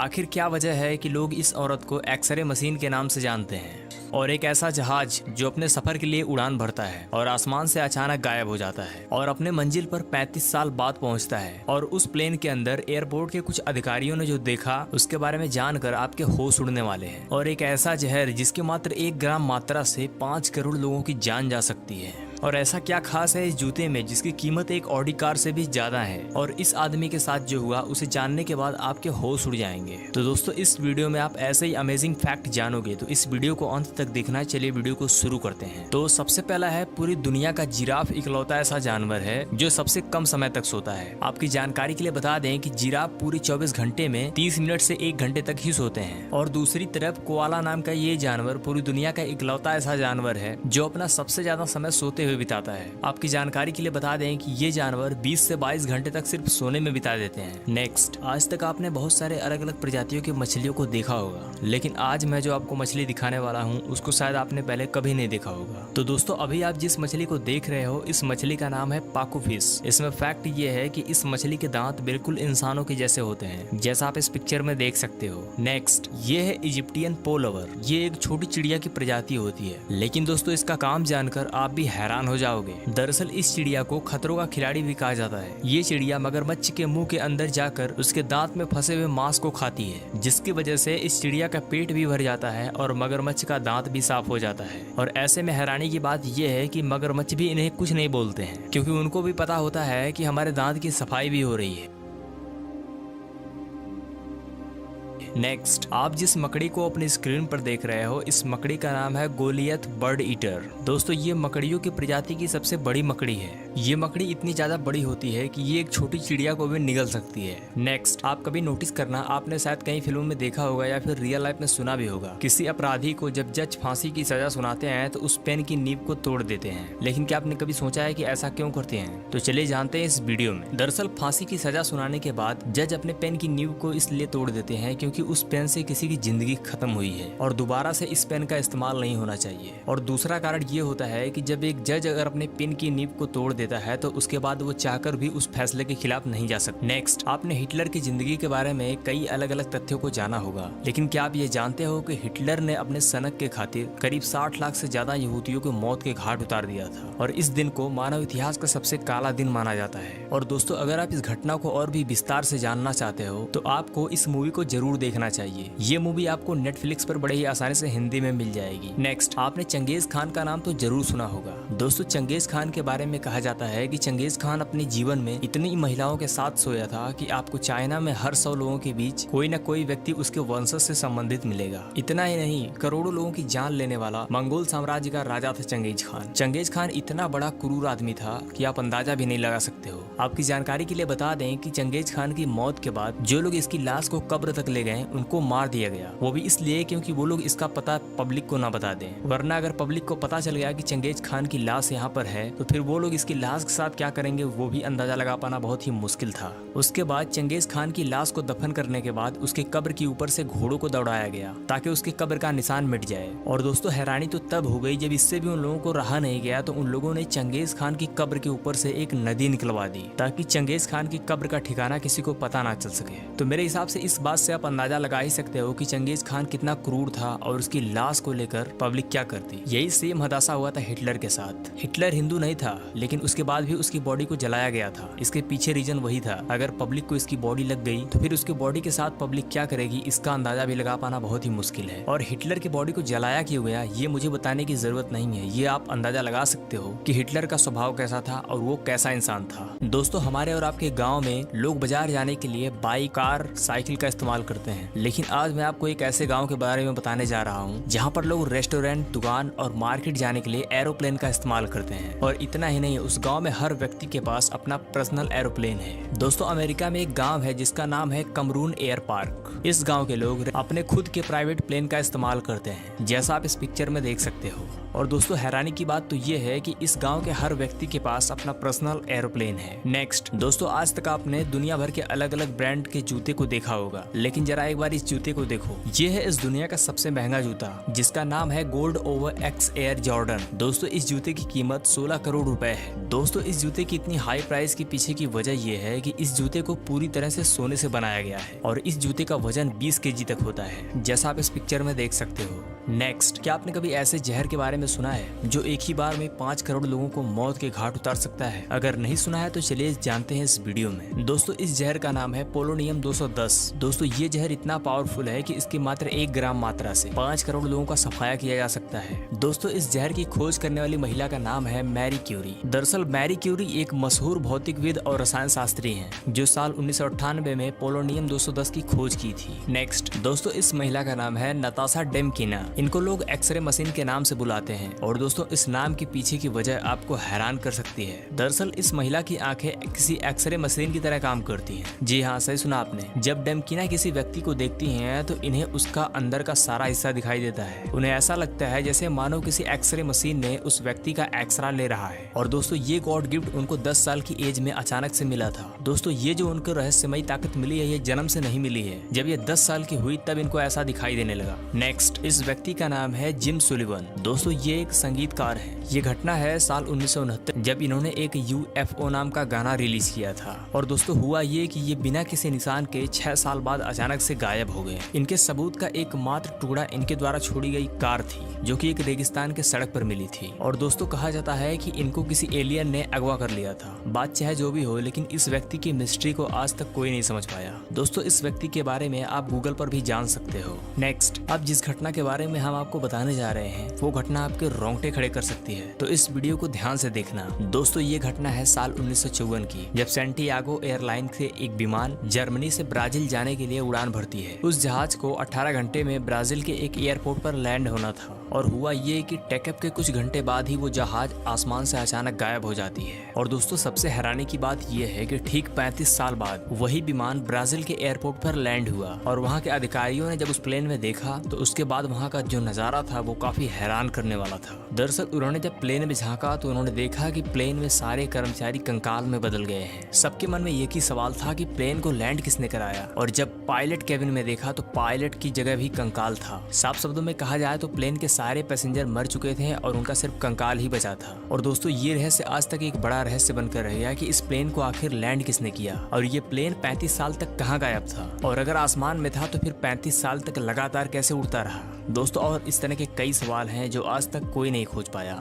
आखिर क्या वजह है कि लोग इस औरत को एक्सरे मशीन के नाम से जानते हैं और एक ऐसा जहाज जो अपने सफर के लिए उड़ान भरता है और आसमान से अचानक गायब हो जाता है और अपने मंजिल पर 35 साल बाद पहुंचता है। और उस प्लेन के अंदर एयरपोर्ट के कुछ अधिकारियों ने जो देखा उसके बारे में जानकर आपके होश उड़ने वाले हैं। और एक ऐसा जहर जिसके मात्र 1 ग्राम मात्रा से 5 करोड़ लोगों की जान जा सकती है। और ऐसा क्या खास है इस जूते में जिसकी कीमत एक ऑडी कार से भी ज्यादा है। और इस आदमी के साथ जो हुआ उसे जानने के बाद आपके होश उड़ जाएंगे। तो दोस्तों इस वीडियो में आप ऐसे ही अमेजिंग फैक्ट जानोगे, तो इस वीडियो को अंत तक देखना। चलिए वीडियो को शुरू करते हैं। तो सबसे पहला है, पूरी दुनिया का जिराफ इकलौता ऐसा जानवर है जो सबसे कम समय तक सोता है। आपकी जानकारी के लिए बता दें कि जिराफ पूरी 24 घंटे में 30 मिनट से 1 घंटे तक ही सोते हैं। और दूसरी तरफ कोआला नाम का ये जानवर पूरी दुनिया का इकलौता ऐसा जानवर है जो अपना सबसे ज्यादा समय सोते हुए बिताता है। आपकी जानकारी के लिए बता दें कि ये जानवर 20 से 22 घंटे तक सिर्फ सोने में बिता देते हैं। नेक्स्ट, आज तक आपने बहुत सारे अलग अलग प्रजातियों की मछलियों को देखा होगा, लेकिन आज मैं जो आपको मछली दिखाने वाला हूँ उसको शायद आपने पहले कभी नहीं देखा होगा। तो दोस्तों अभी आप जिस मछली को देख रहे हो इस मछली का नाम है पाकू फिश। इसमें फैक्ट ये है कि इस मछली के दांत बिल्कुल इंसानों के जैसे होते हैं, जैसा आप इस पिक्चर में देख सकते हो। नेक्स्ट, ये है इजिप्टियन पोलवर। ये एक छोटी चिड़िया की प्रजाति होती है, लेकिन दोस्तों इसका काम जानकर आप भी हैरान हो जाओगे। दरअसल इस चिड़िया को खतरों का खिलाड़ी भी कहा जाता है। ये चिड़िया मगरमच्छ के मुंह के अंदर जाकर उसके दांत में फंसे हुए मांस को खाती है, जिसकी वजह से इस चिड़िया का पेट भी भर जाता है और मगरमच्छ का दांत भी साफ हो जाता है। और ऐसे में हैरानी की बात यह है कि मगरमच्छ भी इन्हें कुछ नहीं बोलते हैं, क्योंकि उनको भी पता होता है कि हमारे दांत की सफाई भी हो रही है। नेक्स्ट, आप जिस मकड़ी को अपनी स्क्रीन पर देख रहे हो इस मकड़ी का नाम है गोलियथ बर्ड ईटर। दोस्तों ये मकड़ियों की प्रजाति की सबसे बड़ी मकड़ी है। ये मकड़ी इतनी ज्यादा बड़ी होती है कि ये एक छोटी चिड़िया को भी निगल सकती है। नेक्स्ट, आप कभी नोटिस करना, आपने शायद कई फिल्मों में देखा होगा या फिर रियल लाइफ में सुना भी होगा, किसी अपराधी को जब जज फांसी की सजा सुनाते हैं तो उस पेन की नीब को तोड़ देते हैं। लेकिन क्या आपने कभी सोचा है कि ऐसा क्यों करते हैं? तो चलिए जानते हैं इस वीडियो में। दरअसल फांसी की सजा सुनाने के बाद जज अपने पेन की नीब को इसलिए तोड़ देते हैं क्योंकि उस पेन से किसी की जिंदगी खत्म हुई है और दोबारा से इस पेन का इस्तेमाल नहीं होना चाहिए। और दूसरा कारण ये होता है कि जब एक जज अगर अपने पेन की नीब को तोड़ देता है तो उसके बाद वो चाहकर भी उस फैसले के खिलाफ नहीं जा सकता। नेक्स्ट, आपने हिटलर की जिंदगी के बारे में कई अलग अलग तथ्यों को जाना होगा, लेकिन क्या आप ये जानते हो कि हिटलर ने अपने सनक के खातिर करीब 60 लाख से ज्यादा यहूदियों को मौत के घाट उतार दिया था और इस दिन को मानव इतिहास का सबसे काला दिन माना जाता है। और दोस्तों अगर आप इस घटना को और भी विस्तार से जानना चाहते हो तो आपको इस मूवी को जरूर देखना चाहिए। ये मूवी आपको नेटफ्लिक्स पर बड़े ही आसानी से हिंदी में मिल जाएगी। नेक्स्ट, आपने चंगेज खान का नाम तो जरूर सुना होगा। दोस्तों चंगेज खान के बारे में कहा जाता है कि चंगेज खान अपने जीवन में इतनी महिलाओं के साथ सोया था कि आपको चाइना में हर 100 लोगों के बीच कोई न कोई व्यक्ति उसके वंशज से संबंधित मिलेगा। इतना ही नहीं, करोड़ों लोगों की जान लेने वाला मंगोल साम्राज्य का राजा था चंगेज खान। चंगेज खान इतना बड़ा क्रूर आदमी था कि आप अंदाजा भी नहीं लगा सकते हो। आपकी जानकारी के लिए बता दें कि चंगेज खान की मौत के बाद जो लोग इसकी लाश को कब्र तक ले गए उनको मार दिया गया, वो भी इसलिए क्योंकि वो लोग इसका पता पब्लिक को ना बता दें। वरना अगर पब्लिक को पता चल गया कि चंगेज खान की लाश यहाँ पर है तो फिर वो लोग इसकी लाश के साथ क्या करेंगे वो भी अंदाजा लगा पाना बहुत ही मुश्किल था। उसके बाद चंगेज खान की लाश को दफन करने के बाद उसके कब्र के ऊपर से घोड़ों को दौड़ाया गया ताकि उसके कब्र का निशान मिट जाए। और दोस्तों हैरानी तो तब हो गई जब इससे भी उन लोगों को रहा नहीं गया तो उन लोगों ने चंगेज खान की कब्र के ऊपर से एक नदी निकलवा दी ताकि चंगेज खान की कब्र का ठिकाना किसी को पता ना चल सके। तो मेरे हिसाब से इस बात से आप अंदाजा लगा ही सकते हो कि चंगेज खान कितना क्रूर था और उसकी लाश को लेकर पब्लिक क्या करती। यही सेम हदासा हुआ था हिटलर के साथ। हिटलर हिंदू नहीं था लेकिन उसके बाद भी उसकी बॉडी को जलाया गया था। इसके पीछे रीजन वही था, अगर पब्लिक को इसकी बॉडी लग गई तो फिर उसकी बॉडी के साथ पब्लिक क्या करेगी इसका अंदाजा भी लगा पाना बहुत ही मुश्किल है। और हिटलर की बॉडी को जलाया क्यों गया ये मुझे बताने की जरूरत नहीं है, ये आप अंदाजा लगा सकते हो कि हिटलर का स्वभाव कैसा था और वो कैसा इंसान था। दोस्तों हमारे और आपके गाँव में लोग बाजार जाने के लिए बाइक, कार, साइकिल का इस्तेमाल करते हैं, लेकिन आज मैं आपको एक ऐसे गाँव के बारे में बताने जा रहा हूँ जहाँ पर लोग रेस्टोरेंट, दुकान और मार्केट जाने के लिए एरोप्लेन का इस्तेमाल करते हैं। और इतना ही नहीं, उस गांव में हर व्यक्ति के पास अपना पर्सनल एरोप्लेन है। दोस्तों अमेरिका में एक गांव है जिसका नाम है कमरून एयर पार्क। इस गांव के लोग अपने खुद के प्राइवेट प्लेन का इस्तेमाल करते हैं, जैसा आप इस पिक्चर में देख सकते हो। और दोस्तों हैरानी की बात तो ये है कि इस गांव के हर व्यक्ति के पास अपना पर्सनल एरोप्लेन है। नेक्स्ट दोस्तों, आज तक आपने दुनिया भर के अलग अलग ब्रांड के जूते को देखा होगा, लेकिन जरा एक बार इस जूते को देखो। ये है इस दुनिया का सबसे महंगा जूता, जिसका नाम है gold over x air Jordan. दोस्तों इस जूते की कीमत 16 करोड़ रुपए है। दोस्तों इस जूते की इतनी हाई प्राइस के पीछे की वजह यह है कि इस जूते को पूरी तरह से सोने से बनाया गया है और इस जूते का वजन 20 केजी तक होता है, जैसा आप इस पिक्चर में देख सकते हो। नेक्स्ट, क्या आपने कभी ऐसे जहर के बारे में सुना है जो एक ही बार में 5 करोड़ लोगों को मौत के घाट उतार सकता है? अगर नहीं सुना है तो चलिए जानते हैं इस वीडियो में। दोस्तों इस जहर का नाम है पोलोनियम 210। दोस्तों ये जहर इतना पावरफुल है कि इसकी मात्र 1 ग्राम मात्रा से 5 करोड़ लोगों का सफाया किया जा सकता है। दोस्तों इस जहर की खोज करने वाली महिला का नाम है मैरी क्यूरी। दरअसल मैरी क्यूरी एक मशहूर भौतिकविद और रसायन शास्त्री हैं, जो साल 1998 में पोलोनियम 210 की खोज की थी। नेक्स्ट दोस्तों, इस महिला का नाम है नताशा डेमकिना। इनको लोग एक्सरे मशीन के नाम से बुलाते हैं और दोस्तों इस नाम के पीछे की वजह आपको हैरान कर सकती है। दरअसल इस महिला की आंखें किसी एक्सरे मशीन की तरह काम करती हैं। जी हाँ, सही सुना आपने। जब डेमकिना किसी व्यक्ति को देखती हैं तो इन्हें उसका अंदर का सारा हिस्सा दिखाई देता है। उन्हें ऐसा लगता है जैसे मानो किसी एक्सरे मशीन ने उस व्यक्ति का एक्सरा ले रहा है। और दोस्तों ये गॉड गिफ्ट उनको 10 साल की एज में अचानक से मिला था। दोस्तों ये जो उनको रहस्यमयी ताकत मिली है, ये जन्म से नहीं मिली है। जब ये 10 साल की हुई तब इनको ऐसा दिखाई देने लगा। नेक्स्ट, इस व्यक्ति का नाम है जिम सुलिवन। दोस्तों ये एक संगीतकार है। ये घटना है साल 1969, जब इन्होंने एक UFO नाम का गाना रिलीज किया था। और दोस्तों हुआ ये कि ये बिना किसी निशान के 6 साल बाद अचानक से गायब हो गए। इनके सबूत का एकमात्र टुकड़ा इनके द्वारा छोड़ी गई कार थी, जो कि एक रेगिस्तान के सड़क पर मिली थी। और दोस्तों कहा जाता है कि इनको किसी एलियन ने अगवा कर लिया था। बात चाहे जो भी हो, लेकिन इस व्यक्ति की मिस्ट्री को आज तक कोई नहीं समझ पाया। दोस्तों इस व्यक्ति के बारे में आप गूगल पर भी जान सकते हो। नेक्स्ट, अब जिस घटना के बारे में हम आपको बताने जा रहे हैं वो घटना आपके रोंगटे खड़े कर सकती है, तो इस वीडियो को ध्यान से देखना। दोस्तों ये घटना है साल 1954 की, जब सैंटियागो एयरलाइन से एक विमान जर्मनी से ब्राजील जाने के लिए उड़ान भरती है। उस जहाज को 18 घंटे में ब्राजील के एक एयरपोर्ट पर लैंड होना था। और हुआ ये कि टेकअप के कुछ घंटे बाद ही वो जहाज आसमान से अचानक गायब हो जाती है। और दोस्तों सबसे हैरानी की बात ये है कि ठीक 35 साल बाद वही विमान ब्राजील के एयरपोर्ट पर लैंड हुआ। और वहाँ के अधिकारियों ने जब उस प्लेन में देखा तो उसके बाद वहाँ का जो नजारा था वो काफी हैरान करने वाला था। दरअसल उन्होंने जब प्लेन में झांका तो उन्होंने देखा कि प्लेन में सारे कर्मचारी कंकाल में बदल गए हैं। सबके मन में एक ही सवाल था कि प्लेन को लैंड किसने कराया। और जब पायलट केबिन में देखा तो पायलट की जगह भी कंकाल था। साफ शब्दों में कहा जाए तो प्लेन के सारे पैसेंजर मर चुके थे और उनका सिर्फ कंकाल ही बचा था। और दोस्तों ये रहस्य आज तक एक बड़ा रहस्य बनकर रह गया कि इस प्लेन को आखिर लैंड किसने किया और ये प्लेन 35 साल तक कहाँ गायब था। और अगर आसमान में था तो फिर 35 साल तक लगातार कैसे उड़ता रहा। दोस्तों और इस तरह के कई सवाल हैं जो आज तक कोई नहीं खोज पाया।